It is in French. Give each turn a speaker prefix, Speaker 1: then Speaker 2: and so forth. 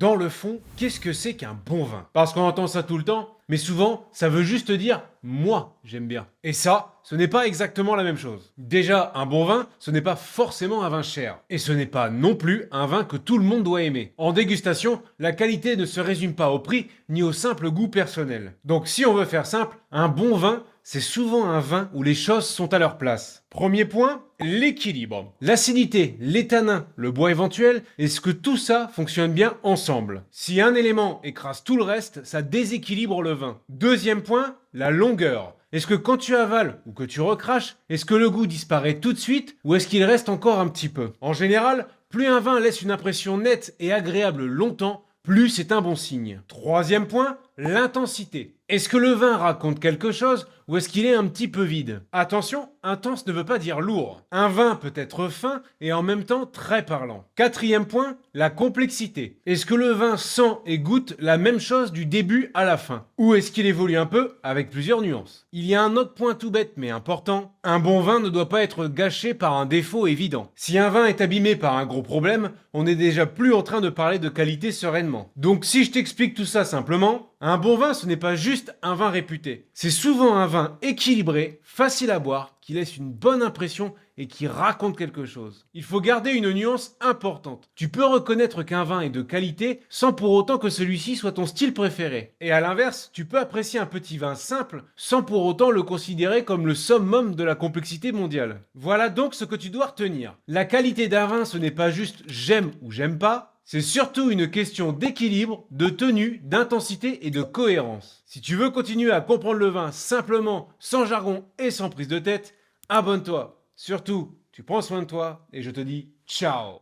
Speaker 1: Dans le fond, qu'est-ce que c'est qu'un bon vin? Parce qu'on entend ça tout le temps, mais souvent, ça veut juste dire moi, j'aime bien. Et ça, ce n'est pas exactement la même chose. Déjà, un bon vin, ce n'est pas forcément un vin cher. Et ce n'est pas non plus un vin que tout le monde doit aimer. En dégustation, la qualité ne se résume pas au prix ni au simple goût personnel. Donc si on veut faire simple, un bon vin, c'est souvent un vin où les choses sont à leur place. Premier point, l'équilibre. L'acidité, les tanins, le bois éventuel, est-ce que tout ça fonctionne bien ensemble? Si un élément écrase tout le reste, ça déséquilibre le vin. Deuxième point, la longueur. Est-ce que quand tu avales ou que tu recraches, est-ce que le goût disparaît tout de suite ou est-ce qu'il reste encore un petit peu? En général, plus un vin laisse une impression nette et agréable longtemps, plus c'est un bon signe. Troisième point, l'intensité. Est-ce que le vin raconte quelque chose ou est-ce qu'il est un petit peu vide? Attention, intense ne veut pas dire lourd. Un vin peut être fin et en même temps très parlant. Quatrième point, la complexité. Est-ce que le vin sent et goûte la même chose du début à la fin? Ou est-ce qu'il évolue un peu avec plusieurs nuances? Il y a un autre point tout bête mais important. Un bon vin ne doit pas être gâché par un défaut évident. Si un vin est abîmé par un gros problème, on n'est déjà plus en train de parler de qualité sereinement. Donc si je t'explique tout ça simplement, un bon vin, ce n'est pas juste un vin réputé. C'est souvent un vin équilibré, facile à boire, qui laisse une bonne impression et qui raconte quelque chose. Il faut garder une nuance importante. Tu peux reconnaître qu'un vin est de qualité sans pour autant que celui-ci soit ton style préféré. Et à l'inverse, tu peux apprécier un petit vin simple sans pour autant le considérer comme le summum de la complexité mondiale. Voilà donc ce que tu dois retenir. La qualité d'un vin, ce n'est pas juste j'aime ou j'aime pas, c'est surtout une question d'équilibre, de tenue, d'intensité et de cohérence. Si tu veux continuer à comprendre le vin simplement, sans jargon et sans prise de tête, abonne-toi. Surtout, tu prends soin de toi et je te dis ciao.